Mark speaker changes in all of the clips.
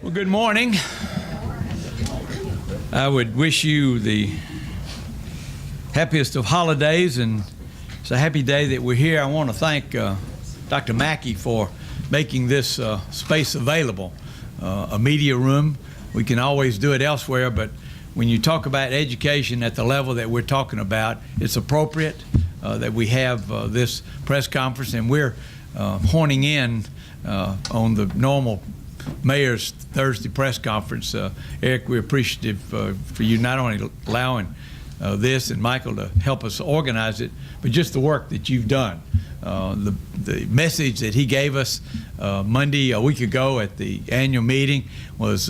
Speaker 1: Well, good morning. I would wish you the happiest of holidays, and it's a happy day that we're here. I want to thank Dr. Mackey for making this space available, a media room. We can always do it elsewhere, but when you talk about education at the level that we're talking about, it's appropriate that we have this press conference, and we're horning in on the normal Mayor's Thursday press conference. Eric, we're appreciative for you not only allowing this and Michael to help us organize it, but just the work that you've done. The message that he gave us Monday, a week ago at the annual meeting was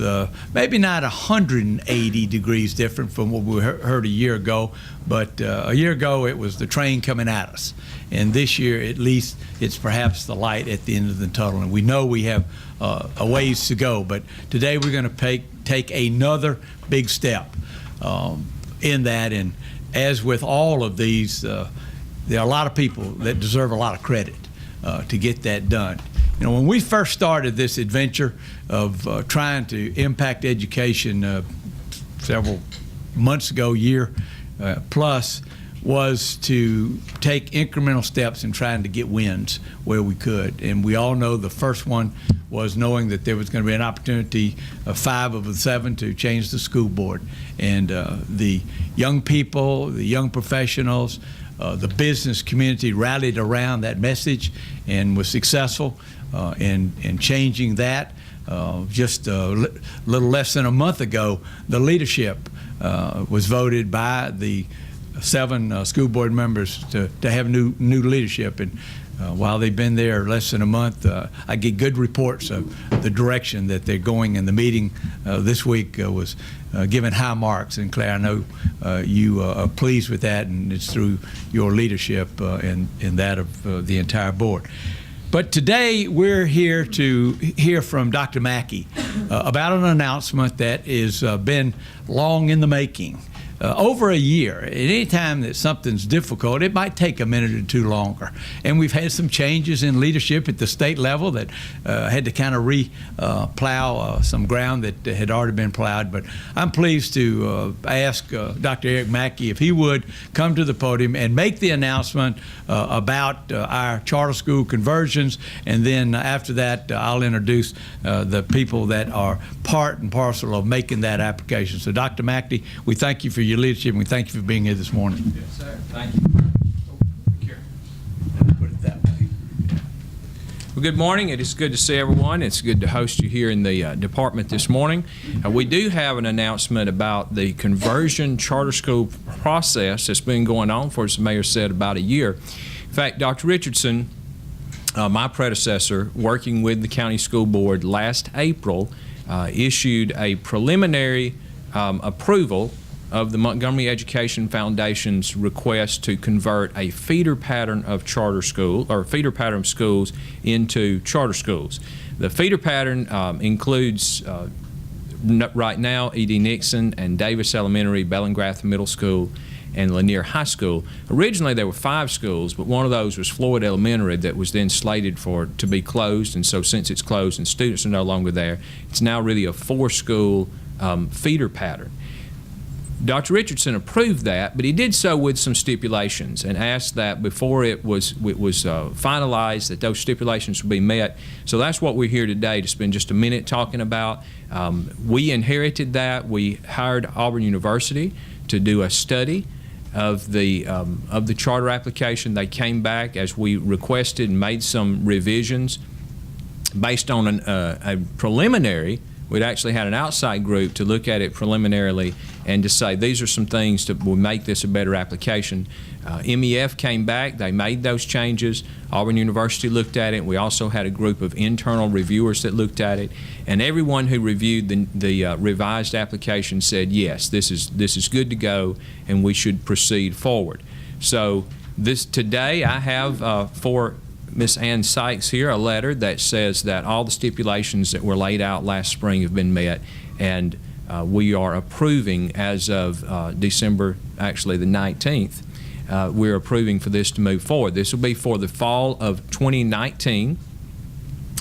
Speaker 1: maybe not 180 degrees different from what we heard a year ago, but a year ago it was the train coming at us. And this year, at least, it's perhaps the light at the end of the tunnel. And we know we have a ways to go, but today we're going to take another big step in that. And as with all of these, there are a lot of people that deserve a lot of credit to get that done. You know, when we first started this adventure of trying to impact education several months ago, year plus, was to take incremental steps in trying to get wins where we could. And we all know the first one was knowing that there was going to be an opportunity, 5 of the 7, to change the school board. And the young people, the young professionals, the business community rallied around that message and was successful in changing that. Just a little less than a month ago, the leadership was voted by the 7 school board members to have new leadership. And while they've been there less than a month, I get good reports of the direction that they're going. And the meeting this week was given high marks. And Claire, I know you are pleased with that, and it's through your leadership and that of the entire board. But today we're here to hear from Dr. Mackey about an announcement that has been long in the making. Over a year. At any time that something's difficult, it might take a minute or two longer. And we've had some changes in leadership at the state level that had to kind of plow some ground that had already been plowed. But I'm pleased to ask Dr. Eric Mackey if he would come to the podium and make the announcement about our charter school conversions. And then after that, I'll introduce the people that are part and parcel of making that application. So Dr. Mackey, we thank you for your leadership, and we thank you for being here this morning.
Speaker 2: Yes, sir. Thank you.
Speaker 1: Put it that way.
Speaker 2: Well, good morning. It is good to see everyone. It's good to host you here in the department this morning. We do have an announcement about the conversion charter school process that's been going on for, as the mayor said, about a year. In fact, Dr. Richardson, my predecessor, working with the county school board last April, issued a preliminary approval of the Montgomery Education Foundation's request to convert a feeder pattern of charter school, or feeder pattern of schools, into charter schools. The feeder pattern includes right now E.D. Nixon and Davis Elementary, Bellingrath Middle School, and Lanier High School. Originally there were 5 schools, but one of those was Floyd Elementary that was then slated to be closed, and so since it's closed and students are no longer there, it's now really a 4-school feeder pattern. Dr. Richardson approved that, but he did so with some stipulations and asked that before it was finalized that those stipulations would be met. So that's what we're here today to spend just a minute talking about. We inherited that. We hired Auburn University to do a study of the charter application. They came back as we requested and made some revisions based on a preliminary. We'd actually had an outside group to look at it preliminarily and to say these are some things that will make this a better application. MEF came back, they made those changes. Auburn University looked at it. We also had a group of internal reviewers that looked at it, and everyone who reviewed the revised application said yes, this is good to go and we should proceed forward. So today I have for Ms. Ann Sykes here a letter that says that all the stipulations that were laid out last spring have been met, and we are approving as of December, actually the 19th, we're approving for this to move forward. This will be for the fall of 2019,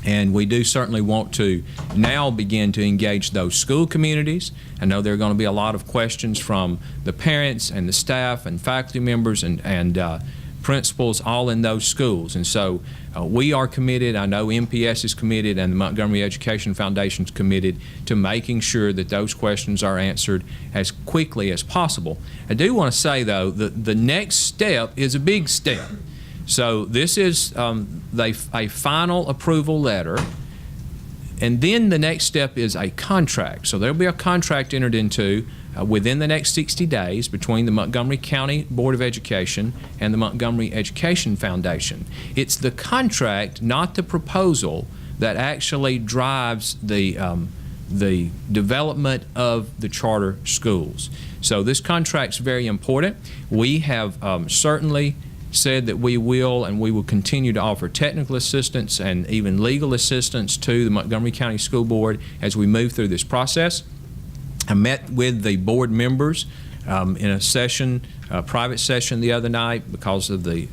Speaker 2: And we do certainly want to now begin to engage those school communities. I know there are going to be a lot of questions from the parents and the staff and faculty members and principals all in those schools. And so we are committed, I know MPS is committed, and the Montgomery Education Foundation is committed to making sure that those questions are answered as quickly as possible. I do want to say, though, that the next step is a big step. So this is a final approval letter, and then the next step is a contract. So there'll be a contract entered into within the next 60 days between the Montgomery County Board of Education and the Montgomery Education Foundation. It's the contract, not the proposal, that actually drives the development of the charter schools. So this contract's very important. We have certainly said that we will continue to offer technical assistance and even legal assistance to the Montgomery County School Board as we move through this process. I met with the board members in a session, a private session the other night because of the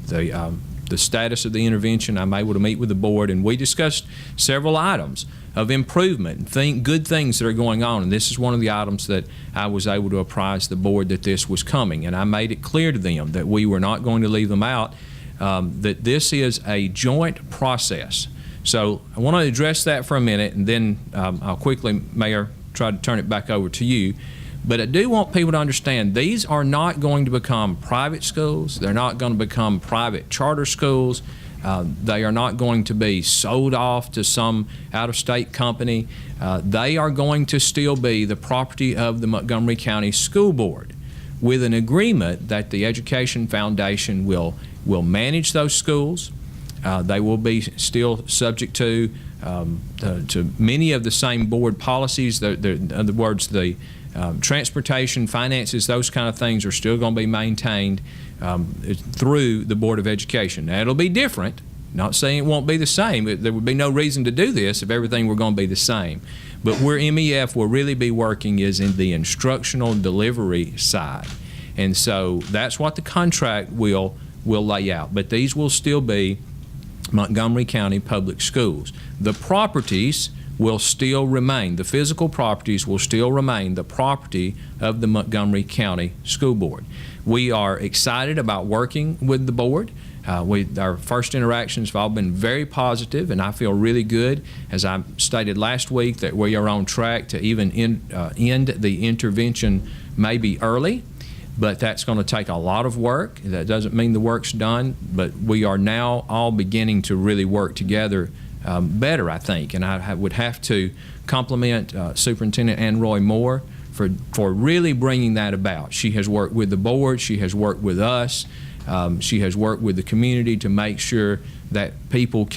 Speaker 2: status of the intervention. I'm able to meet with the board, and we discussed several items of improvement, good things that are going on. And this is one of the items that I was able to apprise the board that this was coming. And I made it clear to them that we were not going to leave them out, that this is a joint process. So I want to address that for a minute, and then I'll quickly, Mayor, try to turn it back over to you. But I do want people to understand these are not going to become private schools. They're not going to become private charter schools. They are not going to be sold off to some out-of-state company. They are going to still be the property of the Montgomery County School Board, with an agreement that the Education Foundation will manage those schools. They will be still subject to many of the same board policies. In other words, the transportation, finances, those kind of things are still going to be maintained through the Board of Education. Now, it'll be different. Not saying it won't be the same. There would be no reason to do this if everything were going to be the same. But where MEF will really be working is in the instructional delivery side. And so that's what the contract will lay out. But these will still be Montgomery County Public Schools. The properties will still remain, the physical properties will still remain the property of the Montgomery County School Board. We are excited about working with the board. Our first interactions have all been very positive, and I feel really good, as I stated last week, that we are on track to even end the intervention maybe early. But that's going to take a lot of work. That doesn't mean the work's done, but we are now all beginning to really work together better, I think. And I would have to compliment Superintendent Ann Roy Moore for really bringing that about. She has worked with the board. She has worked with us. She has worked with the community to make sure that people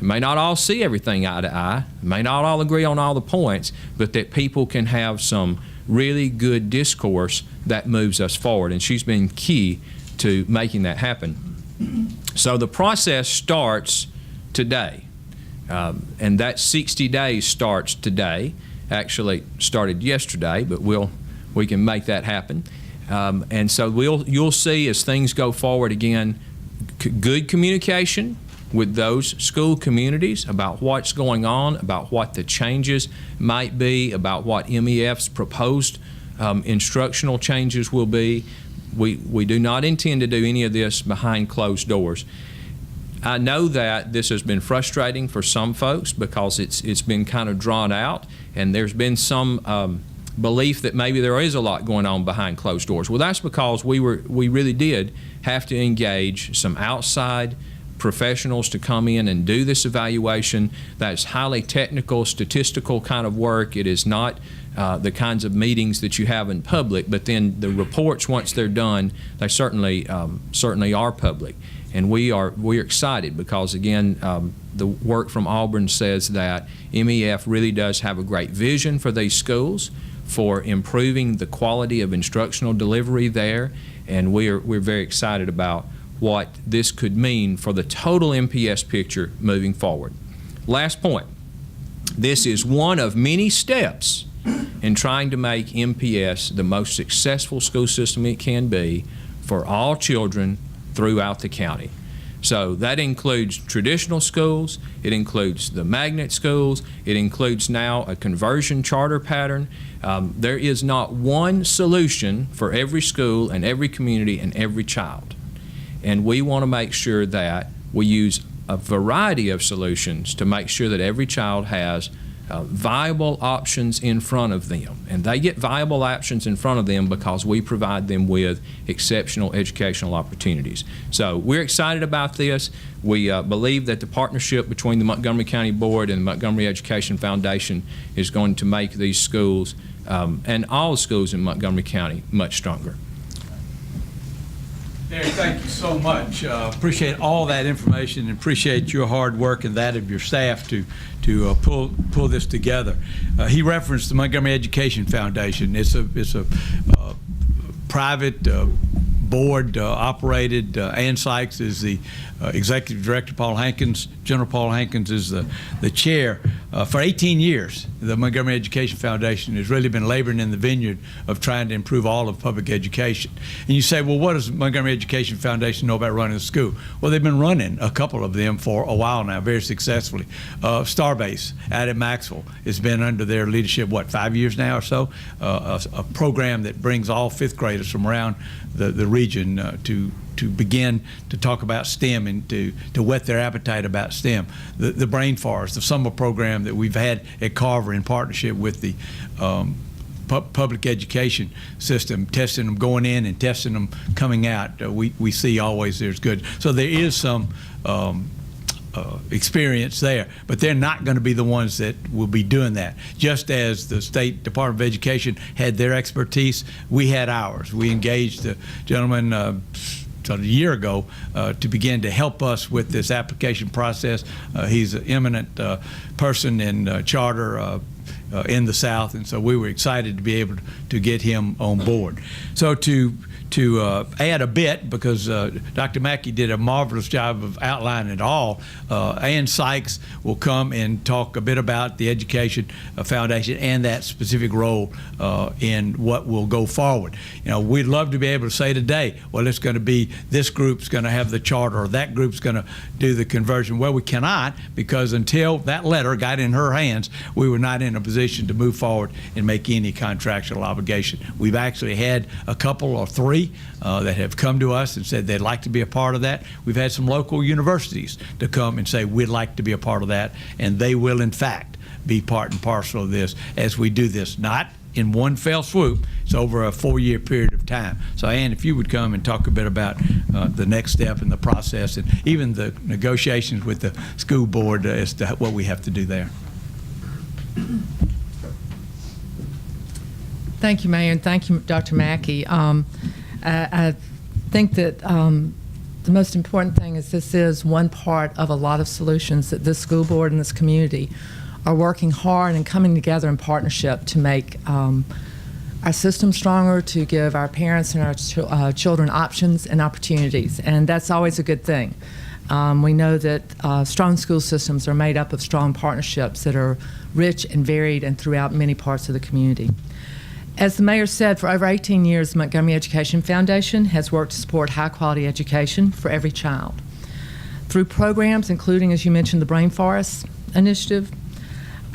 Speaker 2: may not all see everything eye to eye, may not all agree on all the points, but that people can have some really good discourse that moves us forward. And she's been key to making that happen. So the process starts today. And that 60 days starts today. Actually started yesterday, but we can make that happen. And so you'll see as things go forward again, good communication with those school communities about what's going on, about what the changes might be, about what MEF's proposed instructional changes will be. We do not intend to do any of this behind closed doors. I know that this has been frustrating for some folks because it's been kind of drawn out, and there's been some belief that maybe there is a lot going on behind closed doors. Well, that's because we really did have to engage some outside professionals to come in and do this evaluation. That's highly technical, statistical kind of work. It is not the kinds of meetings that you have in public, but then the reports, once they're done, they certainly are public. And we're excited because, again, the work from Auburn says that MEF really does have a great vision for these schools, for improving the quality of instructional delivery there, and we're very excited about what this could mean for the total MPS picture moving forward. Last point. This is one of many steps in trying to make MPS the most successful school system it can be for all children throughout the county. So that includes traditional schools, it includes the magnet schools, it includes now a conversion charter pattern. There is not one solution for every school and every community and every child. And we want to make sure that we use a variety of solutions to make sure that every child has viable options in front of them. And they get viable options in front of them because we provide them with exceptional educational opportunities. So we're excited about this. We believe that the partnership between the Montgomery County Board and the Montgomery Education Foundation is going to make these schools and all schools in Montgomery County much stronger.
Speaker 1: Derek, thank you so much. Appreciate all that information and appreciate your hard work and that of your staff to pull this together. He referenced the Montgomery Education Foundation. It's a private board operated. Ann Sykes is the executive director. Paul Hankins, General Paul Hankins, is the chair. For 18 years, the Montgomery Education Foundation has really been laboring in the vineyard of trying to improve all of public education. And you say, well, what does Montgomery Education Foundation know about running a school? Well, they've been running a couple of them for a while now, very successfully. Starbase out at Maxwell has been under their leadership, what, 5 years now or so? A program that brings all fifth graders from around the region to begin to talk about STEM and to whet their appetite about STEM. The Brain Forest, the summer program that we've had at Carver in partnership with the public education system, testing them going in and testing them coming out, we see always there's good. So there is some experience there, but they're not going to be the ones that will be doing that. Just as the State Department of Education had their expertise, we had ours. We engaged a gentleman a year ago to begin to help us with this application process. He's an eminent person in charter in the South, and so we were excited to be able to get him on board. So to add a bit, because Dr. Mackey did a marvelous job of outlining it all, Ann Sykes will come and talk a bit about the Education Foundation and that specific role in what will go forward. You know, we'd love to be able to say today, well, it's going to be this group's going to have the charter or that group's going to do the conversion. Well, we cannot, because until that letter got in her hands, we were not in a position to move forward and make any contractual obligation. We've actually had a couple or three that have come to us and said they'd like to be a part of that. We've had some local universities to come and say we'd like to be a part of that, and they will in fact be part and parcel of this as we do this, not in one fell swoop. It's over a 4-year period of time. So Ann, if you would come and talk a bit about the next step in the process and even the negotiations with the school board as to what we have to do there.
Speaker 3: Thank you, Mayor, and thank you, Dr. Mackey. I think that the most important thing is this is one part of a lot of solutions that this school board and this community are working hard and coming together in partnership to make our system stronger, to give our parents and our children options and opportunities, and that's always a good thing. We know that strong school systems are made up of strong partnerships that are rich and varied and throughout many parts of the community. As the mayor said, for over 18 years, the Montgomery Education Foundation has worked to support high-quality education for every child through programs including, as you mentioned, the Brain Forest Initiative,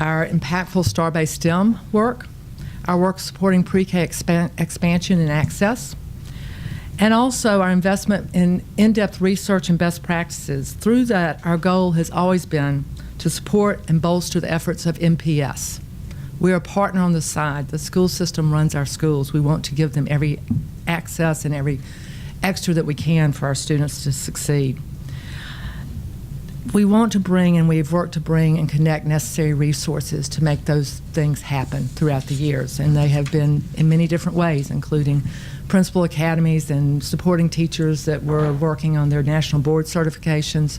Speaker 3: our impactful Starbase STEM work, our work supporting pre-K expansion and access, and also our investment in in-depth research and best practices. Through that, our goal has always been to support and bolster the efforts of MPS. We're a partner on the side. The school system runs our schools. We want to give them every access and every extra that we can for our students to succeed. We want to bring, and we've worked to bring and connect necessary resources to make those things happen throughout the years, and they have been in many different ways, including principal academies and supporting teachers that were working on their national board certifications.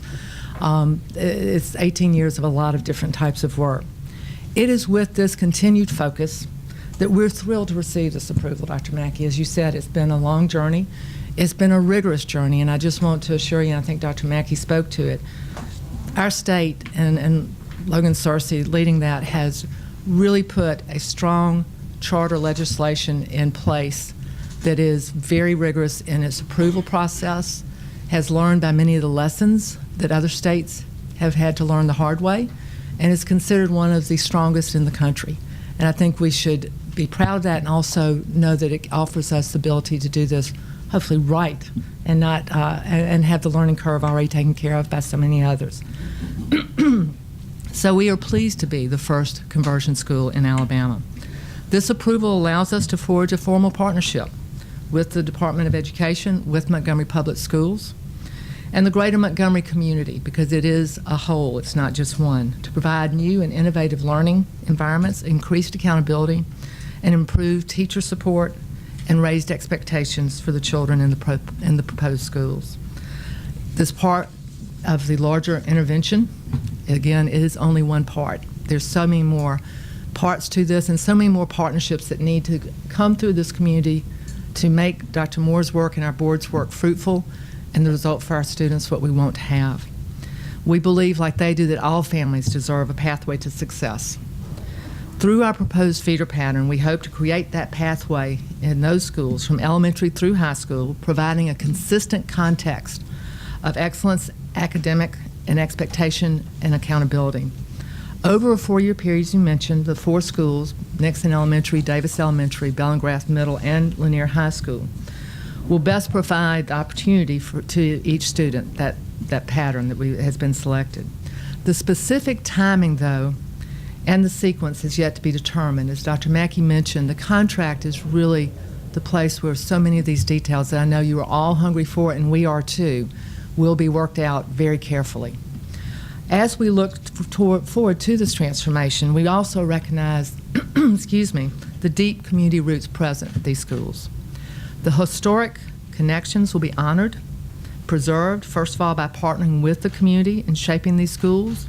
Speaker 3: It's 18 years of a lot of different types of work. It is with this continued focus that we're thrilled to receive this approval, Dr. Mackey. As you said, it's been a long journey. It's been a rigorous journey, and I just want to assure you, and I think Dr. Mackey spoke to it, our state and Logan Searcy leading that has really put a strong charter legislation in place that is very rigorous in its approval process, has learned by many of the lessons that other states have had to learn the hard way, and is considered one of the strongest in the country. And I think we should be proud of that, and also know that it offers us the ability to do this hopefully right, and not and have the learning curve already taken care of by so many others. So we are pleased to be the first conversion school in Alabama. This approval allows us to forge a formal partnership with the Department of Education, with Montgomery Public Schools, and the greater Montgomery community, because it is a whole, it's not just one, to provide new and innovative learning environments, increased accountability, and improved teacher support, and raised expectations for the children in the proposed schools. This part of the larger intervention, again, it is only one part. There's so many more parts to this, and so many more partnerships that need to come through this community to make Dr. Moore's work and our board's work fruitful, and the result for our students what we want to have. We believe, like they do, that all families deserve a pathway to success. Through our proposed feeder pattern, we hope to create that pathway in those schools from elementary through high school, providing a consistent context of excellence, academic, and expectation and accountability. Over a 4-year period, as you mentioned, the 4 schools, Nixon Elementary, Davis Elementary, Bellingrath Middle, and Lanier High School, will best provide the opportunity to each student, that pattern that has been selected. The specific timing, though, and the sequence is yet to be determined. As Dr. Mackey mentioned, the contract is really the place where so many of these details that I know you are all hungry for, and we are too, will be worked out very carefully. As we look forward to this transformation, we also recognize the deep community roots present at these schools. The historic connections will be honored, preserved, first of all, by partnering with the community in shaping these schools.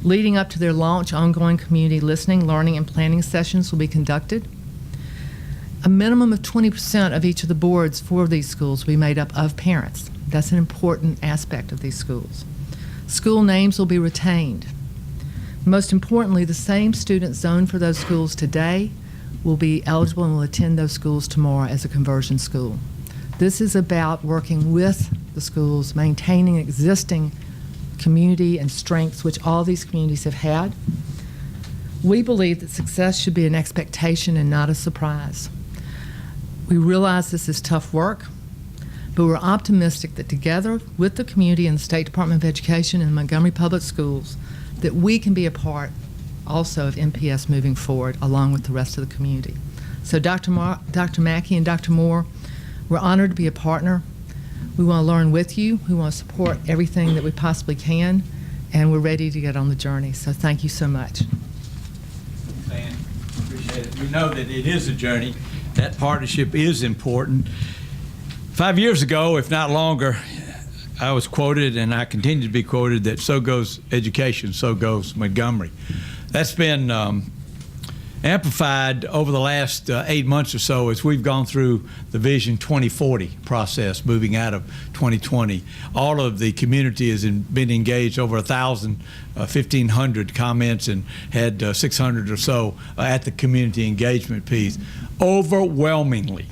Speaker 3: Leading up to their launch, ongoing community listening, learning, and planning sessions will be conducted. A minimum of 20% of each of the boards for these schools will be made up of parents. That's an important aspect of these schools. School names will be retained. Most importantly, the same students zoned for those schools today will be eligible and will attend those schools tomorrow as a conversion school. This is about working with the schools, maintaining existing community and strengths which all these communities have had. We believe that success should be an expectation and not a surprise. We realize this is tough work, but we're optimistic that together with the community and the State Department of Education and Montgomery Public Schools, that we can be a part also of MPS moving forward along with the rest of the community. So Dr. Mackey and Dr. Moore, we're honored to be a partner. We want to learn with you. We want to support everything that we possibly can, and we're ready to get on the journey. So thank you so much.
Speaker 1: Appreciate it. We know that it is a journey. That partnership is important. 5 years ago, if not longer, I was quoted, and I continue to be quoted, that so goes education, so goes Montgomery. That's been amplified over the last 8 months or so as we've gone through the Vision 2040 process, moving out of 2020. All of the community has been engaged, over 1,500 comments, and had 600 or so at the community engagement piece. Overwhelmingly,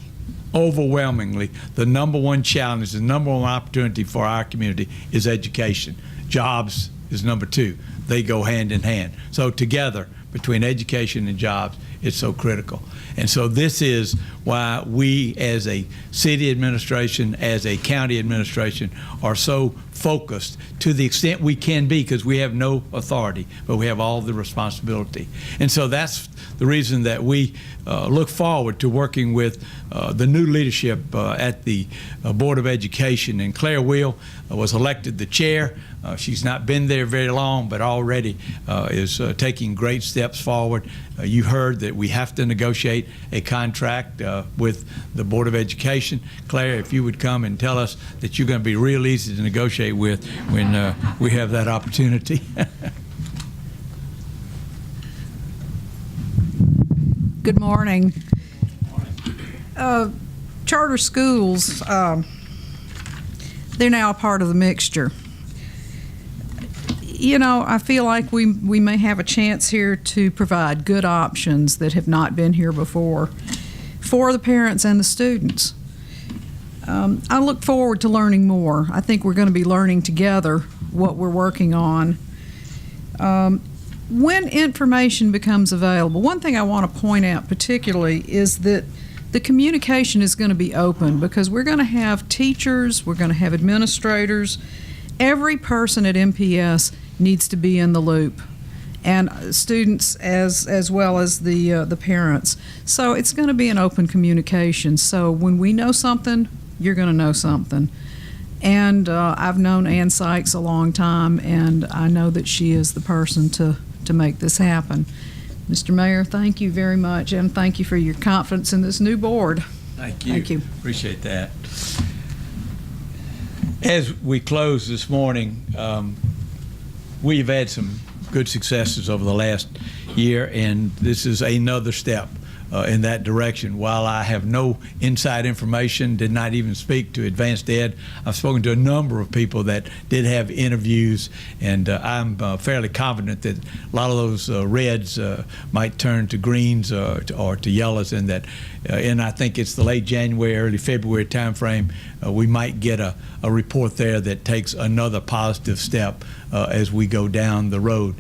Speaker 1: the number one challenge, the number one opportunity for our community is education. Jobs is number 2. They go hand in hand. So together, between education and jobs, it's so critical. And so this is why we as a city administration, as a county administration, are so focused to the extent we can be, because we have no authority, but we have all the responsibility. And so that's the reason that we look forward to working with the new leadership at the Board of Education. And Claire Wheel was elected the chair. She's not been there very long, but already is taking great steps forward. You heard that we have to negotiate a contract with the Board of Education. Claire, if you would come and tell us that you're going to be real easy to negotiate with when we have that opportunity.
Speaker 4: Good morning. Charter schools, they're now a part of the mixture. You know, I feel like we may have a chance here to provide good options that have not been here before for the parents and the students. I look forward to learning more. I think we're going to be learning together what we're working on. When information becomes available, one thing I want to point out particularly is that the communication is going to be open, because we're going to have teachers, we're going to have administrators. Every person at MPS needs to be in the loop, and students as well as the parents. So it's going to be an open communication. So when we know something, you're going to know something. And I've known Ann Sykes a long time, and I know that she is the person to make this happen. Mr. Mayor, thank you very much, and thank you for your confidence in this new board.
Speaker 1: Thank you.
Speaker 4: Thank you.
Speaker 1: Appreciate that. As we close this morning, we've had some good successes over the last year, and this is another step in that direction. While I have no inside information, did not even speak to Advanced Ed, I've spoken to a number of people that did have interviews, and I'm fairly confident that a lot of those reds might turn to greens or to yellows, and that and I think it's the late January, early February timeframe, we might get a report there that takes another positive step as we go down the road.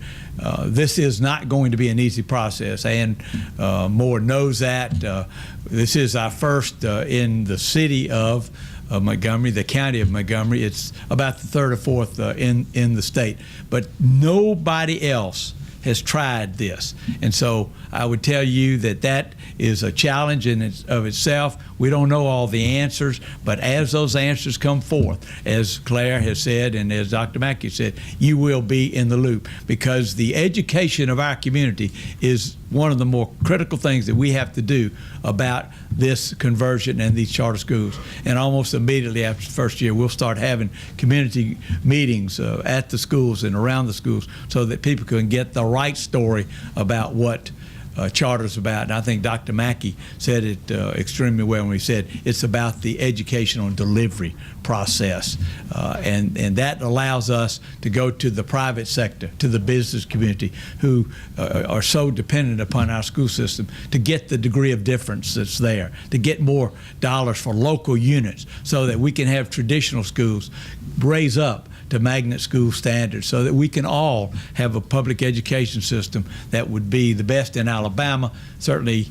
Speaker 1: This is not going to be an easy process, and Moore knows that. This is our first in the city of Montgomery, the county of Montgomery. It's about the third or fourth in the state, but nobody else has tried this. And so I would tell you that that is a challenge in of itself. We don't know all the answers, but as those answers come forth, as Claire has said and as Dr. Mackey said, you will be in the loop, because the education of our community is one of the more critical things that we have to do about this conversion and these charter schools. And almost immediately after the first year, we'll start having community meetings at the schools and around the schools so that people can get the right story about what charter's about. And I think Dr. Mackey said it extremely well when he said it's about the educational delivery process, and that allows us to go to the private sector, to the business community, who are so dependent upon our school system, to get the degree of difference that's there, to get more dollars for local units so that we can have traditional schools raise up to magnet school standards, so that we can all have a public education system that would be the best in Alabama, certainly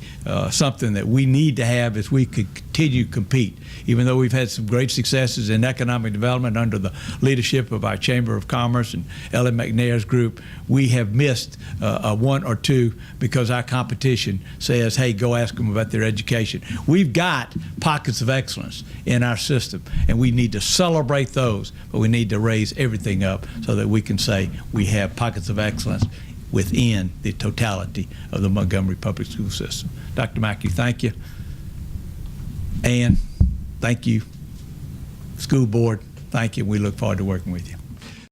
Speaker 1: something that we need to have as we could continue to compete. Even though we've had some great successes in economic development under the leadership of our Chamber of Commerce and Ellen McNair's group, we have missed a one or two because our competition says, hey, go ask them about their education. We've got pockets of excellence in our system, and we need to celebrate those, but we need to raise everything up so that we can say we have pockets of excellence within the totality of the Montgomery Public School System. Dr. Mackey, thank you. Ann, thank you. School board, thank you. We look forward to working with you.